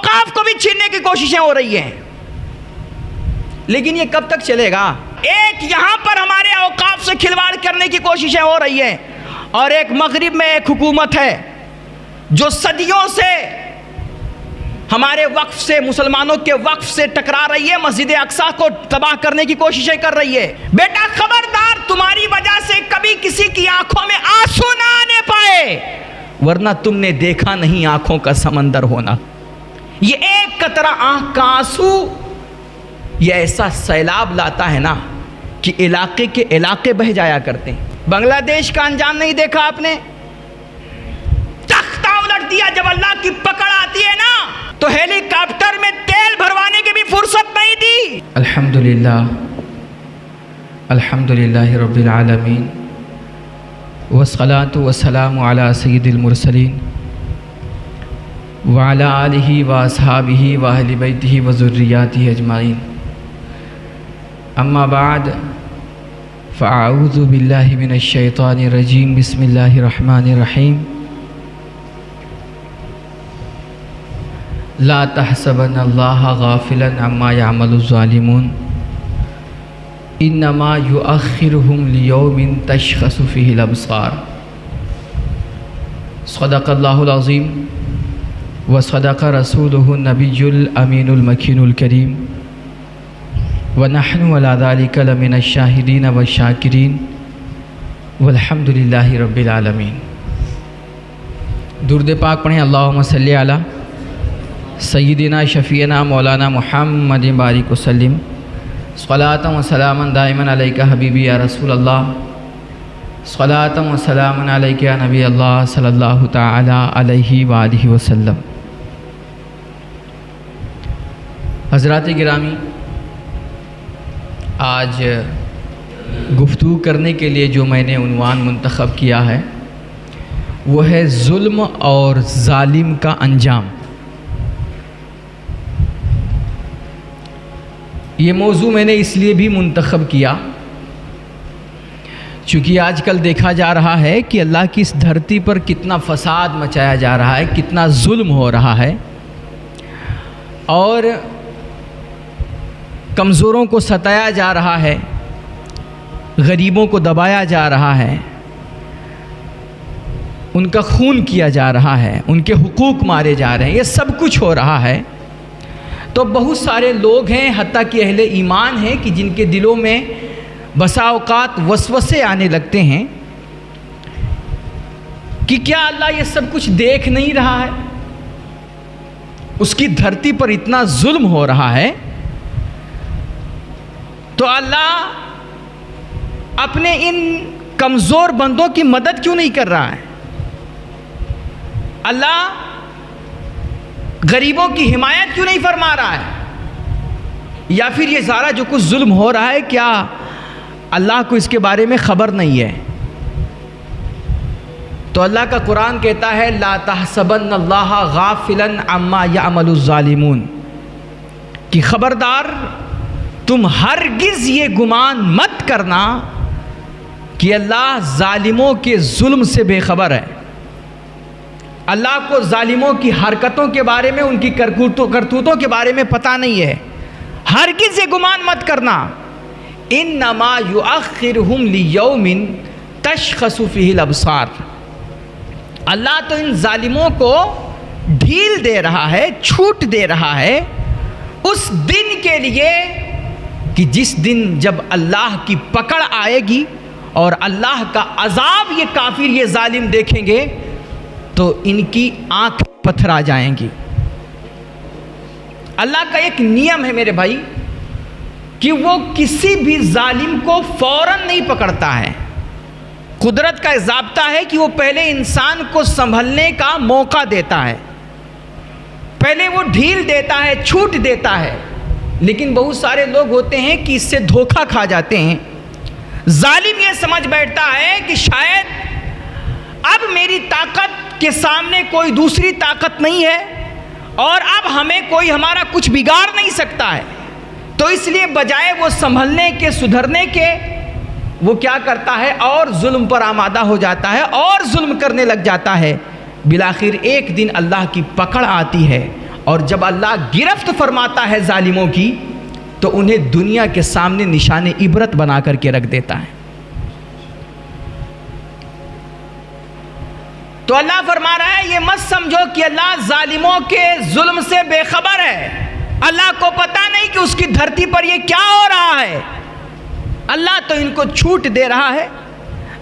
اوقاف کو بھی چھیننے کی کوششیں ہو رہی ہیں. لیکن یہ کب تک چلے گا؟ ایک یہاں پر ہمارے اوقاف سے کھلواڑ کرنے کی کوششیں ہو رہی ہیں، اور ایک مغرب میں ایک حکومت ہے جو صدیوں سے ہمارے وقف سے، مسلمانوں کے وقف سے ٹکرا رہی ہے، مسجد اقصی کو تباہ کرنے کی کوششیں کر رہی ہے. بیٹا خبردار، تمہاری وجہ سے کبھی کسی کی آنکھوں میں آنسو نہ آنے پائے، ورنہ تم نے دیکھا نہیں آنکھوں کا سمندر ہونا. یہ ایک قطرہ آنکھ کا آنسو یہ ایسا سیلاب لاتا ہے نا کہ علاقے کے علاقے بہہ جایا کرتے ہیں. بنگلہ دیش کا انجام نہیں دیکھا آپ نے؟ تختہ الٹ دیا. جب اللہ کی پکڑ آتی ہے نا تو ہیلی کاپٹر میں تیل بھروانے کی بھی فرصت نہیں دی. الحمدللہ رب العالمین والصلاة والسلام علی سید المرسلین وعلی آلہ واصحابہ واہل بیتہ وذریاتہ اجمعین. اما بعد فاعوذ باللہ من الشیطان الرجیم. بسم اللہ الرحمن الرحیم. لا تحسبن اللہ غافلا عما يعمل الظالمون انما یؤخرهم لیوم تشخص فیہ الابصار. صدق اللہ العظیم وصدق رسولہ النبی الامین المکین الکریم ونحن علی ذلک لمن الشاہدین والشاکرین والحمد للہ رب العالمین. درود پاک پڑھیں. اللہم صلی علی سیدنا شفیعنا مولانا محمد بارک وسلم. صلاۃ و سلاما دائما علیک حبیبی یا رسول اللہ. صلاۃ و سلاما علیک یا نبی اللہ صلی اللہ تعالی علیہ وآلہ وسلم. حضرات گرامی، آج گفتگو کرنے کے لیے جو میں نے عنوان منتخب کیا ہے وہ ہے ظلم اور ظالم کا انجام. یہ موضوع میں نے اس لیے بھی منتخب کیا چونکہ آج کل دیکھا جا رہا ہے کہ اللہ کی اس دھرتی پر کتنا فساد مچایا جا رہا ہے، کتنا ظلم ہو رہا ہے، اور کمزوروں کو ستایا جا رہا ہے، غریبوں کو دبایا جا رہا ہے، ان کا خون کیا جا رہا ہے، ان کے حقوق مارے جا رہے ہیں. یہ سب کچھ ہو رہا ہے. تو بہت سارے لوگ ہیں، حتیٰ کہ اہل ایمان ہیں، کہ جن کے دلوں میں بسا اوقات وسوسے آنے لگتے ہیں کہ کیا اللہ یہ سب کچھ دیکھ نہیں رہا ہے؟ اس کی دھرتی پر اتنا ظلم ہو رہا ہے تو اللہ اپنے ان کمزور بندوں کی مدد کیوں نہیں کر رہا ہے؟ اللہ غریبوں کی حمایت کیوں نہیں فرما رہا ہے؟ یا پھر یہ سارا جو کچھ ظلم ہو رہا ہے کیا اللہ کو اس کے بارے میں خبر نہیں ہے؟ تو اللہ کا قرآن کہتا ہے لا تحسبن اللہ غافلا عما يعمل الظالمون، کہ خبردار تم ہرگز یہ گمان مت کرنا کہ اللہ ظالموں کے ظلم سے بے خبر ہے. اللہ کو ظالموں کی حرکتوں کے بارے میں، ان کی کرتوتوں کے بارے میں پتہ نہیں ہے. ہرگز یہ گمان مت کرنا. انما یؤخرہم لیوم تشخص فیہ الابصار. اللہ تو ان ظالموں کو ڈھیل دے رہا ہے، چھوٹ دے رہا ہے اس دن کے لیے کہ جس دن جب اللہ کی پکڑ آئے گی اور اللہ کا عذاب یہ کافر، یہ ظالم دیکھیں گے تو ان کی آنکھ پتھرا جائیں گی. اللہ کا ایک نیم ہے میرے بھائی کہ وہ کسی بھی ظالم کو فوراً نہیں پکڑتا ہے. قدرت کا ضابطہ ہے کہ وہ پہلے انسان کو سنبھلنے کا موقع دیتا ہے، پہلے وہ ڈھیل دیتا ہے، چھوٹ دیتا ہے. لیکن بہت سارے لوگ ہوتے ہیں کہ اس سے دھوکہ کھا جاتے ہیں. ظالم یہ سمجھ بیٹھتا ہے کہ شاید اب میری طاقت کے سامنے کوئی دوسری طاقت نہیں ہے اور اب ہمیں کوئی ہمارا کچھ بگاڑ نہیں سکتا ہے، تو اس لیے بجائے وہ سنبھلنے کے، سدھرنے کے، وہ کیا کرتا ہے اور ظلم پر آمادہ ہو جاتا ہے اور ظلم کرنے لگ جاتا ہے. بالآخر ایک دن اللہ کی پکڑ آتی ہے اور جب اللہ گرفت فرماتا ہے ظالموں کی تو انہیں دنیا کے سامنے نشان عبرت بنا کر کے رکھ دیتا ہے۔ تو اللہ فرما رہا ہے یہ مت سمجھو کہ اللہ ظالموں کے ظلم سے بے خبر ہے، اللہ کو پتہ نہیں کہ اس کی دھرتی پر یہ کیا ہو رہا ہے۔ اللہ تو ان کو چھوٹ دے رہا ہے،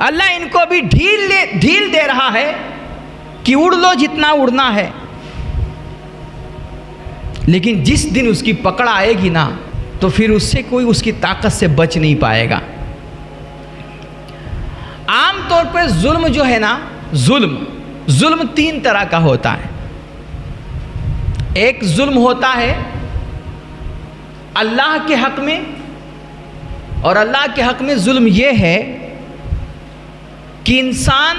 اللہ ان کو بھی ڈھیل دے رہا ہے کہ اڑ لو جتنا اڑنا ہے، لیکن جس دن اس کی پکڑ آئے گی نا تو پھر اس سے کوئی اس کی طاقت سے بچ نہیں پائے گا۔ عام طور پہ ظلم جو ہے نا، ظلم تین طرح کا ہوتا ہے۔ ایک ظلم ہوتا ہے اللہ کے حق میں، اور اللہ کے حق میں ظلم یہ ہے کہ انسان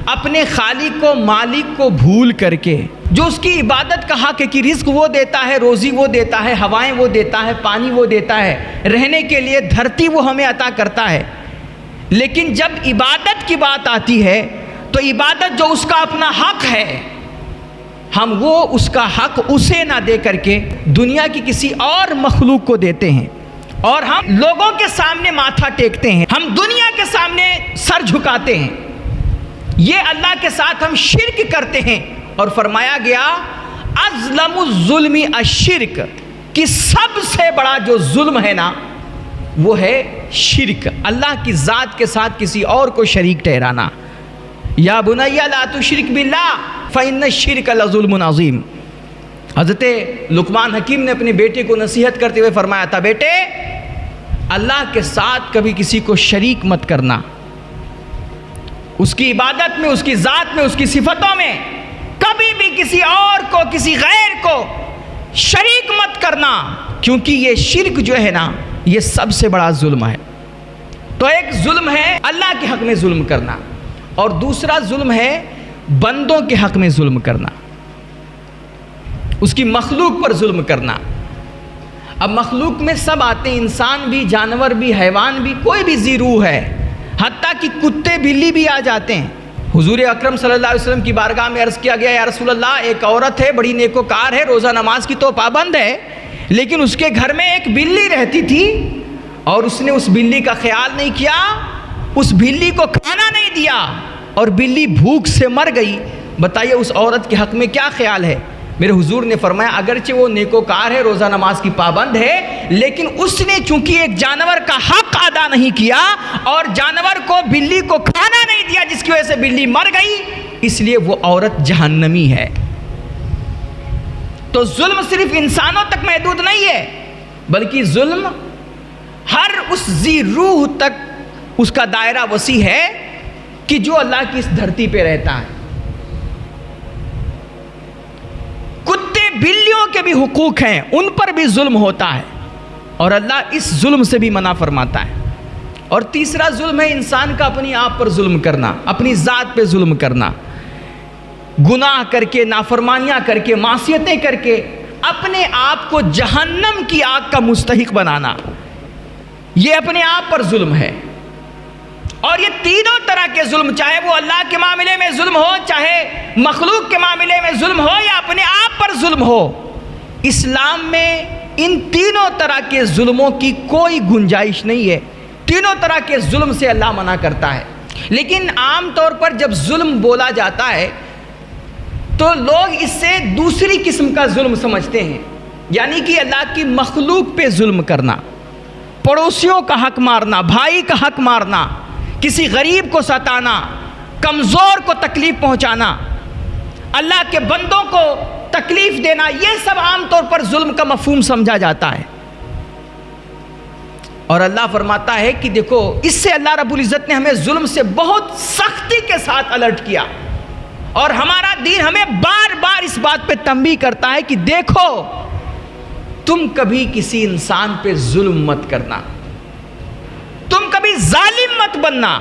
اپنے خالق کو، مالک کو بھول کر کے، جو اس کی عبادت کا حق ہے کہ رزق وہ دیتا ہے، روزی وہ دیتا ہے، ہوائیں وہ دیتا ہے، پانی وہ دیتا ہے، رہنے کے لیے دھرتی وہ ہمیں عطا کرتا ہے، لیکن جب عبادت کی بات آتی ہے تو عبادت جو اس کا اپنا حق ہے، ہم وہ اس کا حق اسے نہ دے کر کے دنیا کی کسی اور مخلوق کو دیتے ہیں، اور ہم لوگوں کے سامنے ماتھا ٹیکتے ہیں، ہم دنیا کے سامنے سر جھکاتے ہیں، یہ اللہ کے ساتھ ہم شرک کرتے ہیں۔ اور فرمایا گیا اظلم الظلم الشرک، کہ سب سے بڑا جو ظلم ہے نا وہ ہے شرک، اللہ کی ذات کے ساتھ کسی اور کو شریک ٹھہرانا۔ یا بنی لا تشرک باللہ فإن الشرک لظلم عظیم۔ حضرت لقمان حکیم نے اپنے بیٹے کو نصیحت کرتے ہوئے فرمایا تھا، بیٹے اللہ کے ساتھ کبھی کسی کو شریک مت کرنا، اس کی عبادت میں، اس کی ذات میں، اس کی صفتوں میں کبھی بھی کسی اور کو، کسی غیر کو شریک مت کرنا، کیونکہ یہ شرک جو ہے نا یہ سب سے بڑا ظلم ہے۔ تو ایک ظلم ہے اللہ کے حق میں ظلم کرنا، اور دوسرا ظلم ہے بندوں کے حق میں ظلم کرنا، اس کی مخلوق پر ظلم کرنا۔ اب مخلوق میں سب آتے ہیں، انسان بھی، جانور بھی، حیوان بھی، کوئی بھی ذی روح ہے، حتیٰ کہ کتے بلی بھی آ جاتے ہیں۔ حضور اکرم صلی اللہ علیہ وسلم کی بارگاہ میں عرض کیا گیا، یا رسول اللہ ایک عورت ہے، بڑی نیکوکار ہے، روزہ نماز کی تو پابند ہے، لیکن اس کے گھر میں ایک بلی رہتی تھی اور اس نے اس بلی کا خیال نہیں کیا، اس بلی کو کھانا نہیں دیا اور بلی بھوک سے مر گئی۔ بتائیے اس عورت کے حق میں کیا خیال ہے؟ میرے حضور نے فرمایا اگرچہ وہ نیکوکار ہے، روزہ نماز کی پابند ہے، لیکن اس نے چونکہ ایک جانور کا حق ادا نہیں کیا اور جانور کو، بلی کو کھانا نہیں دیا، جس کی وجہ سے بلی مر گئی، اس لیے وہ عورت جہنمی ہے۔ تو ظلم صرف انسانوں تک محدود نہیں ہے، بلکہ ظلم ہر اس ذی روح تک اس کا دائرہ وسیع ہے کہ جو اللہ کی اس دھرتی پہ رہتا ہے۔ کتے بلیوں کے بھی حقوق ہیں، ان پر بھی ظلم ہوتا ہے، اور اللہ اس ظلم سے بھی منع فرماتا ہے۔ اور تیسرا ظلم ہے انسان کا اپنی آپ پر ظلم کرنا، اپنی ذات پہ ظلم کرنا، گناہ کر کے، نافرمانیاں کر کے، معصیتیں کر کے اپنے آپ کو جہنم کی آگ کا مستحق بنانا، یہ اپنے آپ پر ظلم ہے۔ اور یہ تینوں طرح کے ظلم، چاہے وہ اللہ کے معاملے میں ظلم ہو، چاہے مخلوق کے معاملے میں ظلم ہو، یا اپنے آپ پر ظلم ہو، اسلام میں ان تینوں طرح کے ظلموں کی کوئی گنجائش نہیں ہے۔ تینوں طرح کے ظلم سے اللہ منع کرتا ہے، لیکن عام طور پر جب ظلم بولا جاتا ہے تو لوگ اس سے دوسری قسم کا ظلم سمجھتے ہیں، یعنی کہ اللہ کی مخلوق پہ ظلم کرنا، پڑوسیوں کا حق مارنا، بھائی کا حق مارنا، کسی غریب کو ستانا، کمزور کو تکلیف پہنچانا، اللہ کے بندوں کو تکلیف دینا، یہ سب عام طور پر ظلم کا مفہوم سمجھا جاتا ہے۔ اور اللہ فرماتا ہے کہ دیکھو، اس سے اللہ رب العزت نے ہمیں ظلم سے بہت سختی کے ساتھ الرٹ کیا، اور ہمارا دین ہمیں بار بار اس بات پہ تنبیہ کرتا ہے کہ دیکھو تم کبھی کسی انسان پہ ظلم مت کرنا، تم کبھی ظالم مت بننا۔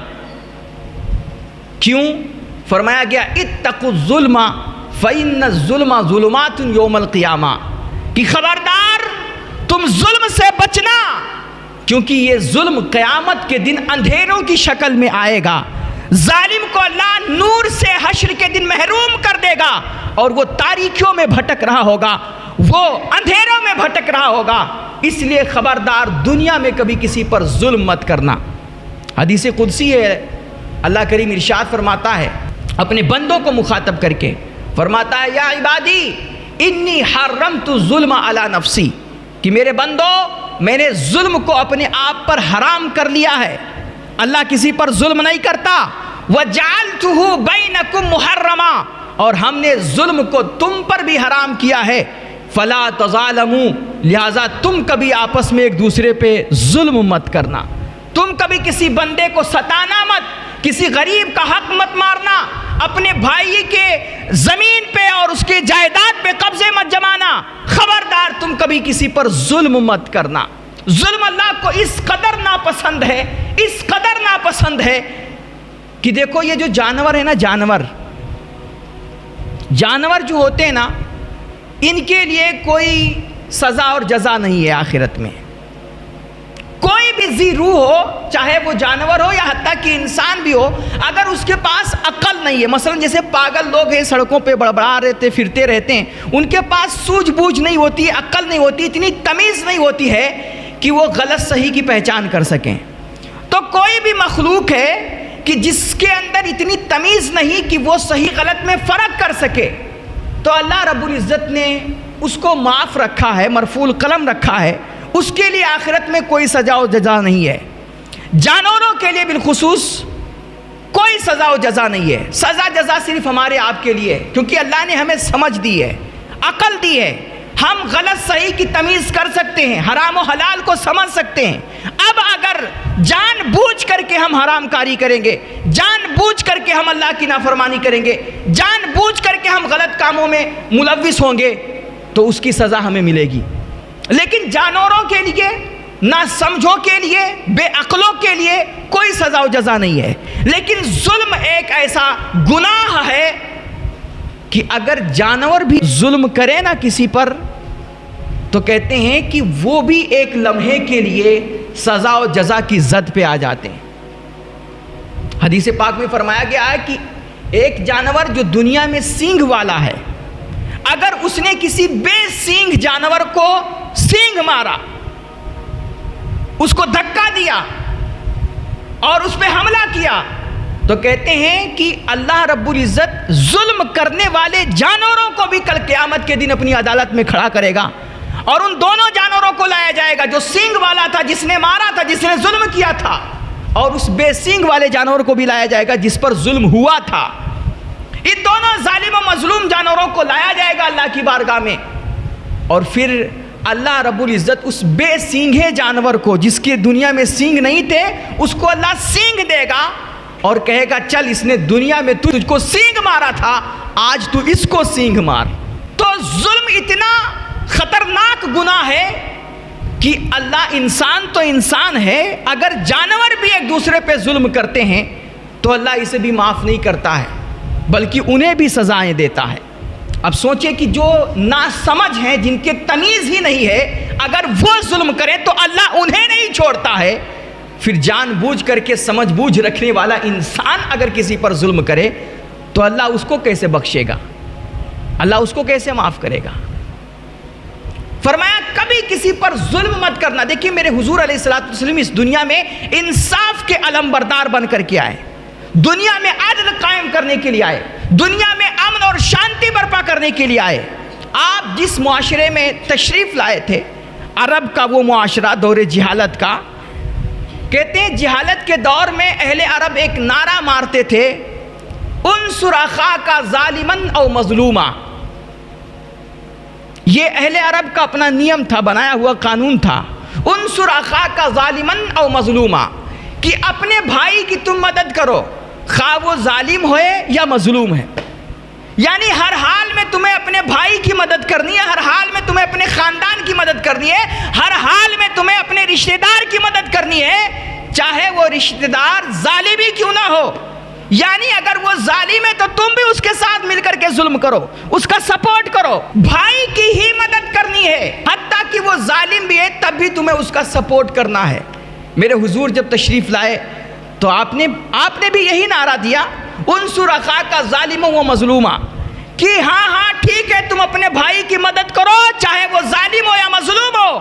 کیوں؟ فرمایا گیا اتقوا الظلم فإن الظلم ظلمات یوم القیامہ، کہ خبردار تم ظلم سے بچنا، کیونکہ یہ ظلم قیامت کے دن اندھیروں کی شکل میں آئے گا، ظالم کو اللہ نور سے حشر کے دن محروم کر دے گا اور وہ تاریکیوں میں بھٹک رہا ہوگا، وہ اندھیروں میں بھٹک رہا ہوگا. اس لیے خبردار دنیا میں کبھی کسی پر ظلم مت کرنا. حدیث قدسی ہے, اللہ کریم ارشاد فرماتا ہے اپنے بندوں کو مخاطب کر کے, فرماتا ہے یا عبادی انی حرمت الظلم علی نفسی, کہ میرے بندو میں نے ظلم کو اپنے آپ پر حرام کر لیا ہے. اللہ کسی پر ظلم نہیں کرتا. وَجَعَلْتُهُ بَيْنَكُمْ مُحَرَّمًا, اور ہم نے ظلم کو تم پر بھی حرام کیا ہے. فَلَا تَظَالَمُوا, لہٰذا تم کبھی آپس میں ایک دوسرے پہ ظلم مت کرنا. تم کبھی کسی بندے کو ستانا مت, کسی غریب کا حق مت مارنا, اپنے بھائی کے زمین پہ اور اس کے جائیداد پہ قبضے مت جمانا. خبردار تم کبھی کسی پر ظلم مت کرنا. ظلم اللہ کو اس قدر ناپسند ہے, اس قدر ناپسند ہے کہ دیکھو یہ جو جانور ہے نا, جانور جو ہوتے ہیں نا, ان کے لیے کوئی سزا اور جزا نہیں ہے آخرت میں. کوئی بھی ذی روح ہو, چاہے وہ جانور ہو یا حتیٰ کہ انسان بھی ہو, اگر اس کے پاس عقل نہیں ہے, مثلا جیسے پاگل لوگ ہیں سڑکوں پہ بڑبڑا رہتے پھرتے رہتے ہیں, ان کے پاس سوجھ بوجھ نہیں ہوتی, عقل نہیں ہوتی, اتنی تمیز نہیں ہوتی ہے کہ وہ غلط صحیح کی پہچان کر سکیں. تو کوئی بھی مخلوق ہے کہ جس کے اندر اتنی تمیز نہیں کہ وہ صحیح غلط میں فرق کر سکے, تو اللہ رب العزت نے اس کو معاف رکھا ہے, مرفوع القلم رکھا ہے. اس کے لیے آخرت میں کوئی سزا و جزا نہیں ہے. جانوروں کے لیے بالخصوص کوئی سزا و جزا نہیں ہے. سزا جزا صرف ہمارے آپ کے لیے, کیونکہ اللہ نے ہمیں سمجھ دی ہے, عقل دی ہے, ہم غلط صحیح کی تمیز کر سکتے ہیں, حرام و حلال کو سمجھ سکتے ہیں. اب اگر جان بوجھ کر کے ہم حرام کاری کریں گے, جان بوجھ کر کے ہم اللہ کی نافرمانی کریں گے, جان بوجھ کر کے ہم غلط کاموں میں ملوث ہوں گے, تو اس کی سزا ہمیں ملے گی. لیکن جانوروں کے لیے, نہ سمجھوں کے لیے, بے عقلوں کے لیے کوئی سزا و جزا نہیں ہے. لیکن ظلم ایک ایسا گناہ ہے کہ اگر جانور بھی ظلم کرے نا کسی پر, تو کہتے ہیں کہ وہ بھی ایک لمحے کے لیے سزا و جزا کی زد پہ آ جاتے ہیں. حدیث پاک میں فرمایا گیا ہے کہ ایک جانور جو دنیا میں سینگ والا ہے, اگر اس نے کسی بے سینگ جانور کو سینگ مارا, اس کو دھکا دیا اور اس پہ حملہ کیا, تو کہتے ہیں کہ اللہ رب العزت ظلم کرنے والے جانوروں کو بھی کل قیامت کے دن اپنی عدالت میں کھڑا کرے گا, اور ان دونوں جانوروں کو لایا جائے گا, جو سینگ والا تھا جس نے مارا تھا, جس نے ظلم کیا تھا, اور اس بے سینگ والے جانور کو بھی لایا جائے گا جس پر ظلم ہوا تھا. ان دونوں ظالم و مظلوم جانوروں کو لایا جائے گا اللہ کی بارگاہ میں, اور پھر اللہ رب العزت اس بے سینگھے جانور کو, جس کے دنیا میں سینگ نہیں تھے, اس کو اللہ سینگ دے گا اور کہے گا چل اس نے دنیا میں تجھ کو سینگ مارا تھا, آج تو اس کو سینگ مار. تو ظلم اتنا خطرناک گناہ ہے کہ اللہ, انسان تو انسان ہے, اگر جانور بھی ایک دوسرے پہ ظلم کرتے ہیں تو اللہ اسے بھی معاف نہیں کرتا ہے, بلکہ انہیں بھی سزائیں دیتا ہے. اب سوچیں کہ جو ناسمجھ ہیں, جن کے تمیز ہی نہیں ہے, اگر وہ ظلم کریں تو اللہ انہیں نہیں چھوڑتا ہے, پھر جان بوجھ کر کے سمجھ بوجھ رکھنے والا انسان اگر کسی پر ظلم کرے تو اللہ اس کو کیسے بخشے گا, اللہ اس کو کیسے معاف کرے گا. فرمایا کبھی کسی پر ظلم مت کرنا. دیکھیے میرے حضور علیہ الصلوۃ والسلام اس دنیا میں انصاف کے علم بردار بن کر کے آئے, دنیا میں عدل قائم کرنے کے لیے آئے, دنیا میں امن اور شانتی برپا کرنے کے لیے آئے. آپ جس معاشرے میں تشریف لائے تھے, عرب کا وہ معاشرہ دور جہالت کا, کہتے ہیں جہالت کے دور میں اہل عرب ایک نعرہ مارتے تھے, انصر اخاک ظالمن او مظلوما. یہ اہل عرب کا اپنا نیم تھا, بنایا ہوا قانون تھا, انصر اخاک ظالمن او مظلوما, کہ اپنے بھائی کی تم مدد کرو, خواہ وہ ظالم ہوئے یا مظلوم ہے. یعنی ہر حال میں تمہیں اپنے بھائی کی مدد کرنی ہے, ہر حال میں تمہیں اپنے خاندان کی مدد کرنی ہے, ہر حال میں تمہیں اپنے رشتہ دار کی مدد کرنی ہے, چاہے وہ رشتہ دار ظالم ہی کیوں نہ ہو. یعنی اگر وہ ظالم ہے تو تم بھی اس کے ساتھ مل کر کے ظلم کرو, اس کا سپورٹ کرو, بھائی کی ہی مدد کرنی ہے, حتیٰ کہ وہ ظالم بھی ہے تب بھی تمہیں اس کا سپورٹ کرنا ہے. میرے حضور جب تشریف لائے تو آپ نے بھی یہی نعرہ دیا, انصر اخاک ظالما و مظلوما, کہ ہاں ٹھیک ٹھیک ہے تم اپنے بھائی کی مدد کرو چاہے وہ ظالم ہو یا مظلوم ہو.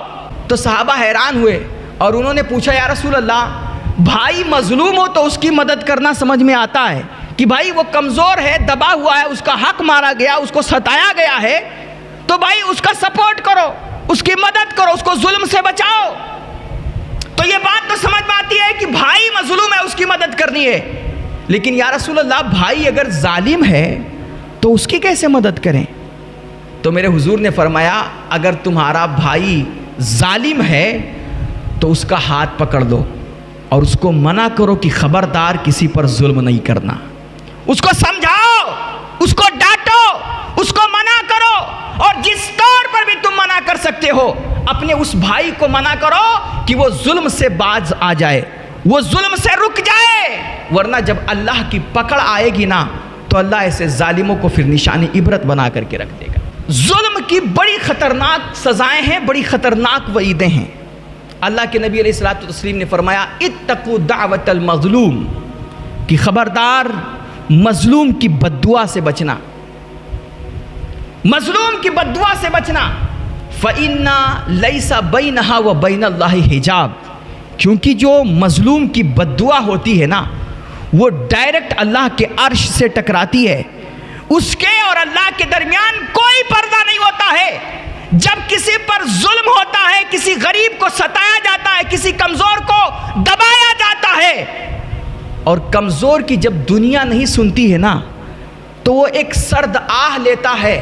تو صحابہ حیران ہوئے اور انہوں نے پوچھا یا رسول اللہ بھائی مظلوم ہو تو اس کی مدد کرنا سمجھ میں آتا ہے کہ بھائی وہ کمزور ہے, دبا ہوا ہے, اس کا حق مارا گیا, اس کو ستایا گیا ہے, تو بھائی اس کا سپورٹ کرو, اس کی مدد کرو, اس کو ظلم سے بچاؤ. تو یہ بات تو سمجھ میں آتی ہے کہ بھائی مظلوم ہے اس کی مدد کرنی ہے, لیکن یا رسول اللہ بھائی اگر ظالم ہے تو اس کی کیسے مدد کریں؟ تو میرے حضور نے فرمایا اگر تمہارا بھائی ظالم ہے تو اس کا ہاتھ پکڑ لو اور اس کو منع کرو کہ خبردار کسی پر ظلم نہیں کرنا. اس کو سمجھاؤ, اس کو ڈانٹو, اس کو منع کرو, اور جس طور پر بھی تم منع کر سکتے ہو اپنے اس بھائی کو منع کرو کہ وہ ظلم سے باز آ جائے, وہ ظلم سے رک جائے, ورنہ جب اللہ کی پکڑ آئے گی نا تو اللہ ایسے ظالموں کو پھر نشانی عبرت بنا کر کے رکھ دے گا. ظلم کی بڑی خطرناک سزائیں ہیں, بڑی خطرناک وعیدیں ہیں. اللہ کے نبی علیہ الصلوۃ والتسلیم نے فرمایا اتقوا دعوت المظلوم, کہ خبردار مظلوم کی بددعا سے بچنا, مظلوم کی بددعا سے بچنا. فَإِنَّا لَيْسَ بَيْنَهَا وَبَيْنَ اللَّهِ حِجَابٌ, کیونکہ جو مظلوم کی بددعا ہوتی ہے نا وہ ڈائریکٹ اللہ کے عرش سے ٹکراتی ہے, اس کے اور اللہ کے درمیان کوئی پردہ نہیں ہوتا ہے. جب کسی پر ظلم ہوتا ہے, کسی غریب کو ستایا جاتا ہے, کسی کمزور کو دبایا جاتا ہے, اور کمزور کی جب دنیا نہیں سنتی ہے نا تو وہ ایک سرد آہ لیتا ہے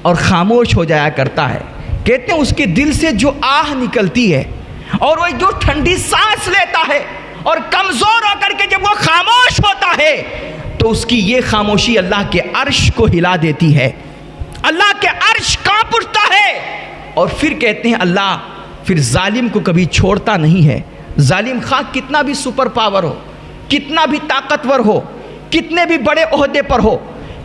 اور خاموش ہو جایا کرتا ہے. کہتے ہیں اس کے دل سے جو آہ نکلتی ہے اور وہ جو ٹھنڈی سانس لیتا ہے اور کمزور ہو کر کے جب وہ خاموش ہوتا ہے تو اس کی یہ خاموشی اللہ کے عرش کو ہلا دیتی ہے, اللہ کے عرش کانپ اٹھتا ہے. اور پھر کہتے ہیں اللہ پھر ظالم کو کبھی چھوڑتا نہیں ہے. ظالم خواہ کتنا بھی سپر پاور ہو, کتنا بھی طاقتور ہو, کتنے بھی بڑے عہدے پر ہو,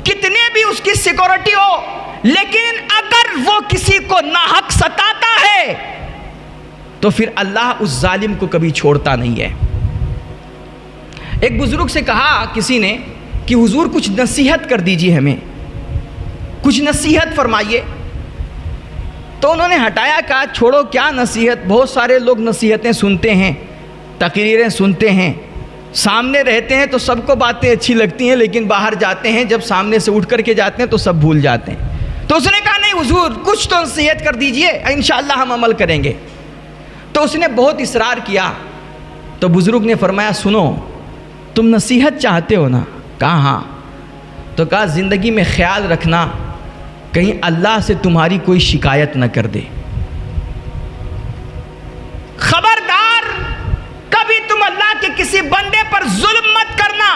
کتنے بھی اس کی سیکورٹی ہو, لیکن اگر وہ کسی کو ناحق ستاتا ہے تو پھر اللہ اس ظالم کو کبھی چھوڑتا نہیں ہے. ایک بزرگ سے کہا کسی نے کہ حضور کچھ نصیحت کر دیجیے, ہمیں کچھ نصیحت فرمائیے. تو انہوں نے ہٹایا, کہا چھوڑو کیا نصیحت, بہت سارے لوگ نصیحتیں سنتے ہیں, تقریریں سنتے ہیں, سامنے رہتے ہیں تو سب کو باتیں اچھی لگتی ہیں, لیکن باہر جاتے ہیں جب سامنے سے اٹھ کر کے جاتے ہیں تو سب بھول جاتے ہیں. تو اس نے کہا نہیں حضور کچھ تو نصیحت کر دیجئے, انشاءاللہ ہم عمل کریں گے. تو اس نے بہت اصرار کیا تو بزرگ نے فرمایا سنو تم نصیحت چاہتے ہو نا؟ کہا ہاں. تو کہا زندگی میں خیال رکھنا کہیں اللہ سے تمہاری کوئی شکایت نہ کر دے. خبردار کبھی تم اللہ کے کسی بندے پر ظلم مت کرنا,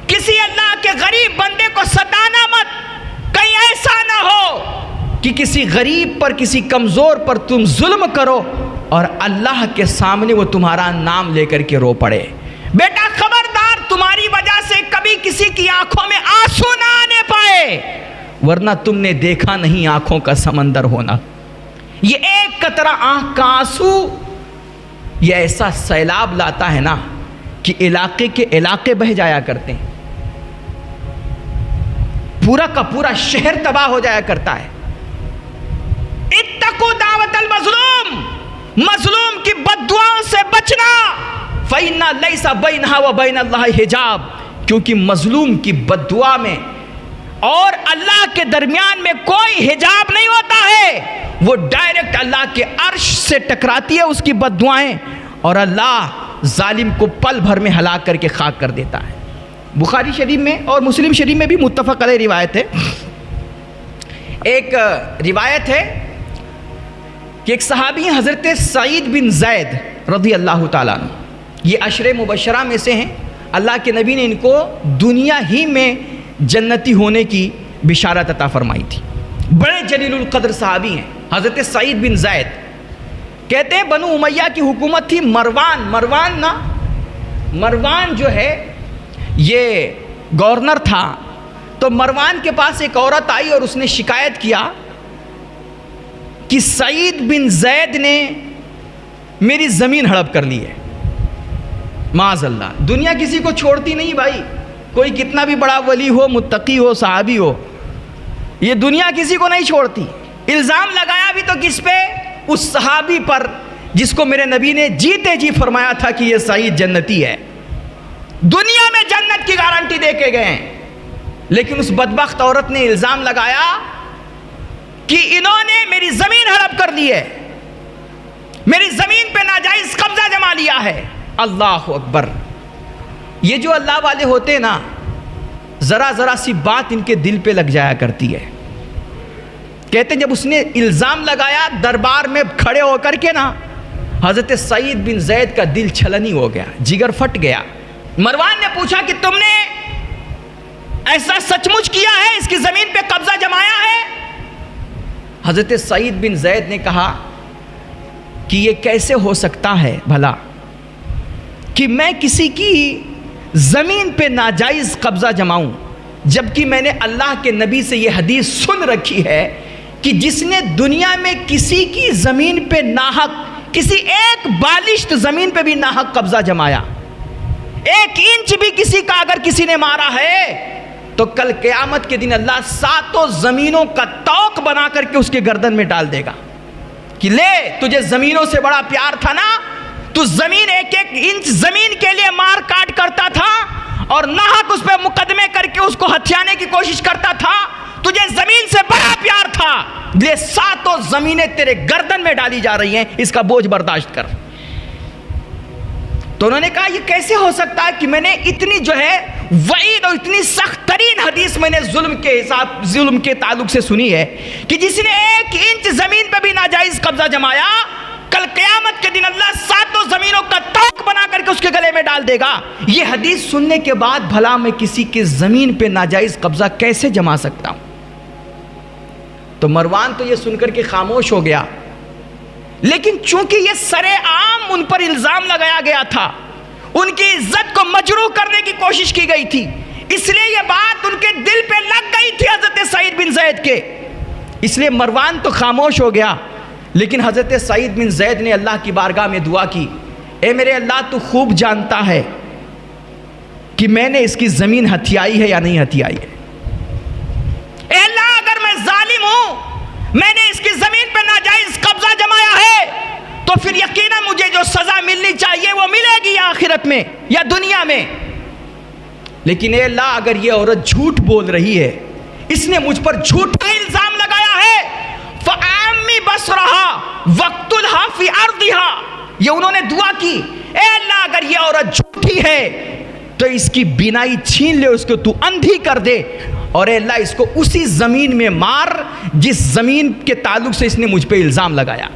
کسی اللہ کے غریب بندے کو ستانا مت. کہیں ایسا نہ ہو کہ کسی غریب پر, کسی کمزور پر تم ظلم کرو اور اللہ کے سامنے وہ تمہارا نام لے کر کے رو پڑے. بیٹا خبردار تمہاری وجہ سے کبھی کسی کی آنکھوں میں آنسو نہ آنے پائے, ورنہ تم نے دیکھا نہیں آنکھوں کا سمندر ہونا. یہ ایک قطرہ آنکھ کا آنسو یہ ایسا سیلاب لاتا ہے نا کہ علاقے کے علاقے بہہ جایا کرتے ہیں, پورا کا پورا شہر تباہ ہو جایا کرتا ہے. اتقوا دعوت المظلوم, مظلوم کی بددعاؤں سے بچنا. فَإِنَّا لَيْسَ بَيْنَهَا وَبَيْنَ اللَّهِ حِجَابٌ, کیونکہ مظلوم کی بددعا میں اور اللہ کے درمیان میں کوئی حجاب نہیں ہوتا ہے, وہ ڈائریکٹ اللہ کے عرش سے ٹکراتی ہے اس کی بددعائیں, اور اللہ ظالم کو پل بھر میں ہلاک کر کے خاک کر دیتا ہے. بخاری شریف میں اور مسلم شریف میں بھی متفق علیہ روایت ہے. ایک روایت ہے کہ ایک صحابی حضرت سعید بن زید رضی اللہ تعالیٰ عنہ, یہ عشرے مبشرہ میں سے ہیں. اللہ کے نبی نے ان کو دنیا ہی میں جنتی ہونے کی بشارت عطا فرمائی تھی. بڑے جلیل القدر صحابی ہیں حضرت سعید بن زید. کہتے ہیں بنو امیہ کی حکومت تھی. مروان جو ہے یہ گورنر تھا. تو مروان کے پاس ایک عورت آئی اور اس نے شکایت کیا کہ سعید بن زید نے میری زمین ہڑپ کر لی ہے. معاذ اللہ, دنیا کسی کو چھوڑتی نہیں بھائی, کوئی کتنا بھی بڑا ولی ہو, متقی ہو, صحابی ہو, یہ دنیا کسی کو نہیں چھوڑتی. الزام لگایا بھی تو کس پہ؟ اس صحابی پر جس کو میرے نبی نے جیتے جی فرمایا تھا کہ یہ سعید جنتی ہے. دنیا میں جنت کی گارنٹی دے کے گئے ہیں، لیکن اس بدبخت عورت نے الزام لگایا کہ انہوں نے میری زمین ہڑپ کر لی ہے، میری زمین پہ ناجائز قبضہ جما لیا ہے. اللہ اکبر. یہ جو اللہ والے ہوتے ہیں نا، ذرا ذرا سی بات ان کے دل پہ لگ جایا کرتی ہے. کہتے ہیں جب اس نے الزام لگایا دربار میں کھڑے ہو کر کے نا، حضرت سعید بن زید کا دل چھلنی ہو گیا، جگر پھٹ گیا. مروان نے پوچھا کہ تم نے ایسا سچ مچ کیا ہے، اس کی زمین پہ قبضہ جمایا ہے؟ حضرت سعید بن زید نے کہا کہ یہ کیسے ہو سکتا ہے بھلا کہ میں کسی کی زمین پہ ناجائز قبضہ جماؤں، جبکہ میں نے اللہ کے نبی سے یہ حدیث سن رکھی ہے کہ جس نے دنیا میں کسی کی زمین پہ ناحق، کسی ایک بالشت زمین پہ بھی ناحق قبضہ جمایا، 1 انچ بھی کسی کا اگر کسی نے مارا ہے، تو کل قیامت کے دن اللہ 7 زمینوں کا توق بنا کر کے اس کے گردن میں ڈال دے گا کہ لے، تجھے زمینوں سے بڑا پیار تھا نا، تو زمین 1 انچ زمین کے لیے مار کاٹ کرتا تھا اور ناحق اس پہ مقدمے کر کے اس کو ہتھیانے کی کوشش کرتا تھا، تجھے زمین سے بڑا پیار تھا، یہ 7 زمینیں تیرے گردن میں ڈالی جا رہی ہیں، اس کا بوجھ برداشت کر. تو انہوں نے کہا یہ کیسے ہو سکتا ہے کہ میں نے اتنی جو ہے وعید اور اتنی سخت ترین حدیث میں نے ظلم کے تعلق سے سنی ہے کہ جس نے 1 انچ زمین پہ بھی ناجائز قبضہ جمایا، کل قیامت کے دن اللہ 7 زمینوں کا توق بنا کر کے اس کے گلے میں ڈال دے گا. یہ حدیث سننے کے بعد بھلا میں کسی کی زمین پہ ناجائز قبضہ کیسے جما سکتا ہوں؟ تو مروان تو یہ سن کر کے خاموش ہو گیا، لیکن چونکہ یہ سر عام ان پر الزام لگایا گیا تھا، ان کی عزت کو مجروح کرنے کی کوشش کی گئی تھی، اس لیے یہ بات ان کے دل پہ لگ گئی تھی حضرت سعید بن زید کے، اس لیے مروان تو خاموش ہو گیا. لیکن حضرت سعید بن زید نے اللہ کی بارگاہ میں دعا کی، اے میرے اللہ تو خوب جانتا ہے کہ میں نے اس کی زمین ہتھیائی ہے یا نہیں ہتھیائی ہے. اے اللہ اگر میں ظالم ہوں، میں نے اس کی زمین پہ ناجائز قبضہ جمایا ہے، تو پھر یقیناً مجھے جو سزا ملنی چاہیے وہ ملے گی یا آخرت میں یا دنیا میں. لیکن اے اللہ اگر یہ عورت جھوٹ بول رہی ہے، اس نے مجھ پر جھوٹا الزام لگایا ہے، فَعَمِّ بَصْرَهَا وَاقْتُلْهَا فِي أَرْضِهَا، یہ انہوں نے دعا کی، اے اللہ اگر یہ عورت جھوٹی ہے تو اس کی بینائی چھین لے، اس کو تو اندھی کر دے، اور اے اللہ اس کو اسی زمین میں مار جس زمین کے تعلق سے اس نے مجھ پہ الزام لگایا.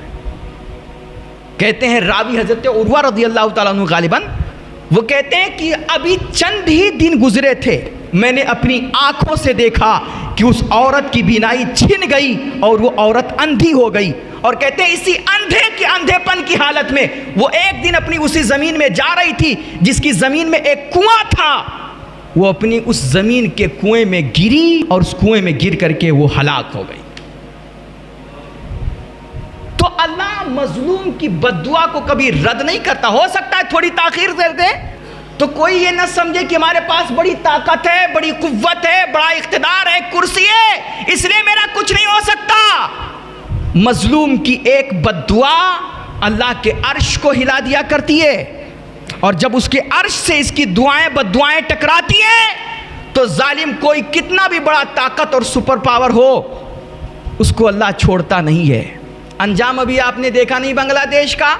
کہتے ہیں راوی حضرت عروہ رضی اللہ تعالیٰ عنہ غالباً وہ کہتے ہیں کہ ابھی چند ہی دن گزرے تھے، میں نے اپنی آنکھوں سے دیکھا کہ اس عورت کی بینائی چھن گئی اور وہ عورت اندھی ہو گئی. اور کہتے ہیں اسی اندھے پن کی حالت میں وہ ایک دن اپنی اسی زمین میں جا رہی تھی جس کی زمین میں ایک کنواں تھا، وہ اپنی اس زمین کے کنویں میں گری اور اس کنویں میں گر کر کے وہ ہلاک ہو گئی. تو اللہ مظلوم کی بددعا کو کبھی رد نہیں کرتا. ہو سکتا ہے تھوڑی تاخیر کر دے تو کوئی یہ نہ سمجھے کہ ہمارے پاس بڑی طاقت ہے، بڑی قوت ہے، بڑا اقتدار ہے، کرسی ہے، اس لیے میرا کچھ نہیں ہو سکتا. مظلوم کی ایک بددعا اللہ کے عرش کو ہلا دیا کرتی ہے، اور جب اس کے عرش سے اس کی دعائیں بددعائیں ٹکراتی ہیں تو ظالم کوئی کتنا بھی بڑا طاقت اور سپر پاور ہو اس کو اللہ چھوڑتا نہیں ہے. انجام ابھی آپ نے دیکھا نہیں بنگلہ دیش کا،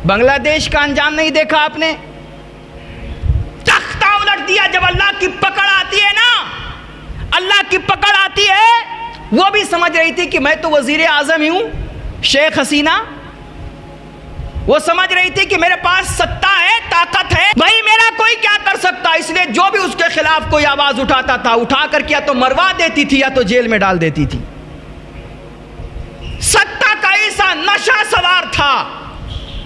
بنگلہ دیش کا انجام نہیں دیکھا آپ نے؟ تختہ الٹ دیا. جب اللہ کی پکڑ آتی ہے نا، اللہ کی پکڑ آتی ہے، وہ بھی سمجھ رہی تھی کہ میں تو وزیر اعظم ہی ہوں، شیخ حسینہ وہ سمجھ رہی تھی کہ میرے پاس ستا ہے، طاقت ہے، بھائی میرا کوئی کیا کر سکتا. اس لیے جو بھی اس کے خلاف کوئی آواز اٹھاتا تھا اٹھا کر کے یا تو مروا دیتی تھی یا تو جیل میں ڈال دیتی تھی. ستا کا ایسا نشہ سوار تھا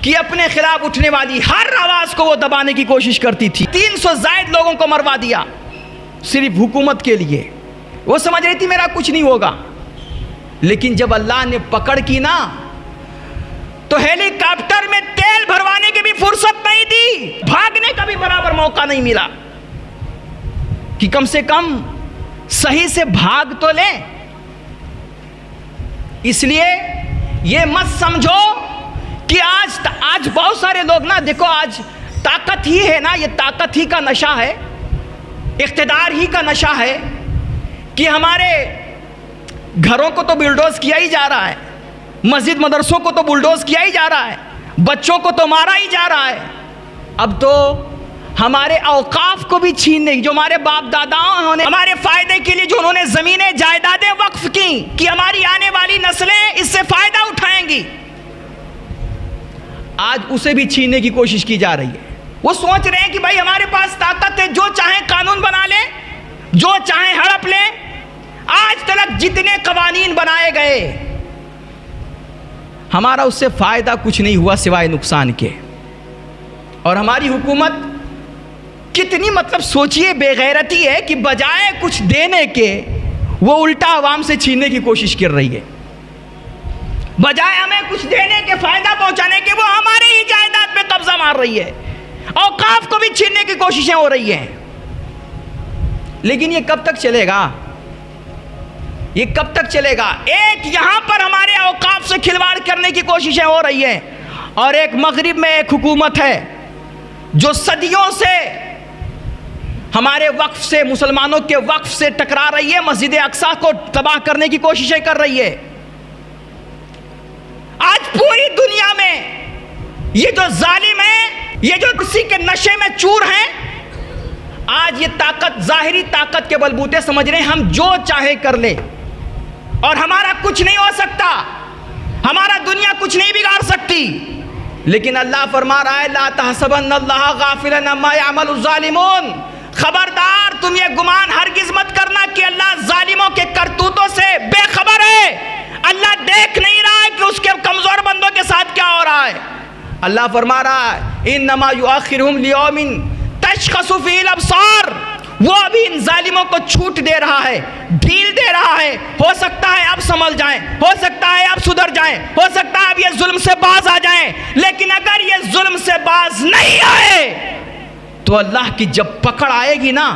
کہ اپنے خلاف اٹھنے والی ہر آواز کو وہ دبانے کی کوشش کرتی تھی. 300 زائد لوگوں کو مروا دیا صرف حکومت کے لیے. وہ سمجھ رہی تھی میرا کچھ نہیں ہوگا. لیکن جب اللہ نے پکڑ کی نا تو ہیلی کاپٹر میں تیل بھروانے کی بھی فرصت نہیں دی، بھاگنے کا بھی برابر موقع نہیں ملا کہ کم سے کم صحیح سے بھاگ تو لیں. اس لیے یہ مت سمجھو کہ آج بہت سارے لوگ نا، دیکھو آج طاقت ہی ہے نا، یہ طاقت ہی کا نشہ ہے، اقتدار ہی کا نشہ ہے کہ ہمارے گھروں کو تو بلڈوز کیا ہی جا رہا ہے، مسجد مدرسوں کو تو بلڈوز کیا ہی جا رہا ہے، بچوں کو تو مارا ہی جا رہا ہے. اب تو ہمارے اوقاف کو بھی چھیننے، جو ہمارے باپ داداؤں نے ہمارے فائدے کے لیے جو انہوں نے زمینیں جائیدادیں وقف کی کہ ہماری آنے والی نسلیں اس سے فائدہ اٹھائیں گی، آج اسے بھی چھیننے کی کوشش کی جا رہی ہے. وہ سوچ رہے ہیں کہ بھائی ہمارے پاس طاقت ہے، جو چاہیں قانون بنا لیں، جو چاہیں ہڑپ لیں. آج تک جتنے قوانین بنائے گئے ہمارا اس سے فائدہ کچھ نہیں ہوا سوائے نقصان کے. اور ہماری حکومت کتنی مطلب سوچئے بے غیرتی ہے کہ بجائے کچھ دینے کے وہ الٹا عوام سے چھیننے کی کوشش کر رہی ہے. بجائے ہمیں کچھ دینے کے، فائدہ پہنچانے کے، وہ ہماری ہی جائیداد پہ قبضہ مار رہی ہے. اوقاف کو بھی چھیننے کی کوششیں ہو رہی ہیں. لیکن یہ کب تک چلے گا؟ یہ کب تک چلے گا؟ ایک یہاں پر ہمارے اوقاف سے کھلواڑ کرنے کی کوششیں ہو رہی ہیں، اور ایک مغرب میں ایک حکومت ہے جو صدیوں سے ہمارے وقف سے، مسلمانوں کے وقف سے ٹکرا رہی ہے، مسجد اقصی کو تباہ کرنے کی کوششیں کر رہی ہے. آج پوری دنیا میں یہ جو ظالم ہیں، یہ جو کسی کے نشے میں چور ہیں، آج یہ طاقت، ظاہری طاقت کے بلبوتے سمجھ رہے ہیں ہم جو چاہے کر لیں اور ہمارا کچھ نہیں ہو سکتا، ہمارا دنیا کچھ نہیں بگاڑ سکتی. لیکن اللہ فرما رہا ہے لا تحسبن اللہ غافلا عما يعمل الظالمون. خبردار تم یہ گمان ہرگز مت کرنا کہ اللہ ظالموں کے کرتوتوں سے بے خبر ہے. اللہ دیکھ نہیں رہا ہے کہ اس کے کمزور بندوں کے ساتھ کیا ہو رہا ہے. اللہ فرما رہا ہے انما یؤخرهم لیوم تشخص فیہ الابصار. وہ ابھی ان ظالموں کو چھوٹ دے رہا ہے، ڈھیل دے رہا ہے. ہو سکتا ہے اب سنبھل جائیں، ہو سکتا ہے اب سدھر جائیں، ہو سکتا ہے اب یہ ظلم سے باز آ جائیں. لیکن اگر یہ ظلم سے باز نہیں آئے تو اللہ کی جب پکڑ آئے گی نا،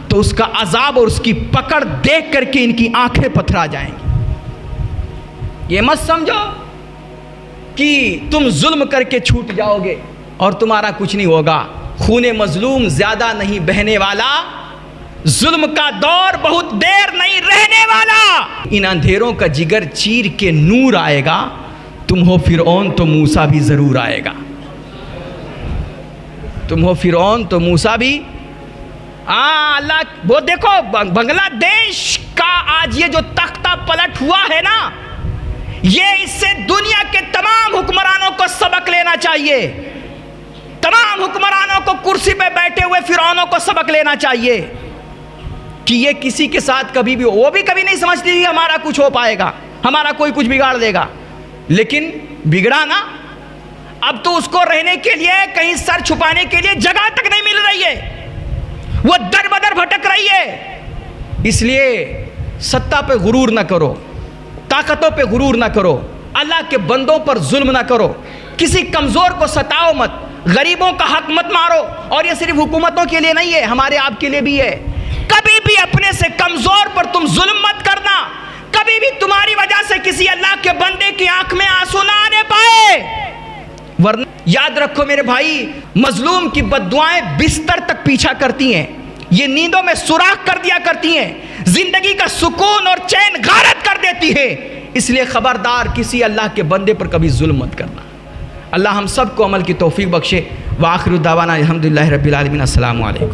تو اس کا عذاب اور اس کی پکڑ دیکھ کر کے ان کی آنکھیں پتھرا جائیں گی. یہ مت سمجھو کہ تم ظلم کر کے چھوٹ جاؤ گے اور تمہارا کچھ نہیں ہوگا. خون مظلوم زیادہ نہیں بہنے والا، ظلم کا دور بہت دیر نہیں رہنے والا. ان اندھیروں کا جگر چیر کے نور آئے گا. تم ہو فرعون تو موسیٰ بھی ضرور آئے گا. تم ہو فرعون تو موسیٰ بھی. اللہ وہ دیکھو بنگلہ دیش کا آج یہ جو تختہ پلٹ ہوا ہے نا، یہ اس سے دنیا کے تمام حکمرانوں کو سبق لینا چاہیے. تمام حکمرانوں کو، کرسی پہ بیٹھے ہوئے فرعونوں کو سبق لینا چاہیے کہ یہ کسی کے ساتھ کبھی بھی، وہ بھی کبھی نہیں سمجھتی کہ ہمارا کچھ ہو پائے گا، ہمارا کوئی کچھ بگاڑ دے گا. لیکن بگڑا نا، اب تو اس کو رہنے کے لیے، کہیں سر چھپانے کے لیے جگہ تک نہیں مل رہی ہے، وہ در بدر بھٹک رہی ہے. اس لیے سطح پہ غرور نہ کرو، طاقتوں پہ غرور نہ کرو، اللہ کے بندوں پر ظلم نہ کرو، کسی کمزور کو ستاؤ مت، غریبوں کا حق مت مارو. اور یہ صرف حکومتوں کے لیے نہیں ہے، ہمارے آپ کے لیے بھی ہے. کبھی بھی اپنے سے کمزور پر تم ظلم مت کرنا. کبھی بھی تمہاری وجہ سے کسی اللہ کے بندے کی آنکھ میں آنسو نہ آنے پائے. ورنہ یاد رکھو میرے بھائی، مظلوم کی بددعائیں بستر تک پیچھا کرتی ہیں، یہ نیندوں میں سوراخ کر دیا کرتی ہیں، زندگی کا سکون اور چین غارت کر دیتی ہے. اس لیے خبردار کسی اللہ کے بندے پر کبھی ظلم مت کرنا. اللہ ہم سب کو عمل کی توفیق بخشے. وآخر دعوانا الحمدللہ رب العالمین. السلام علیکم.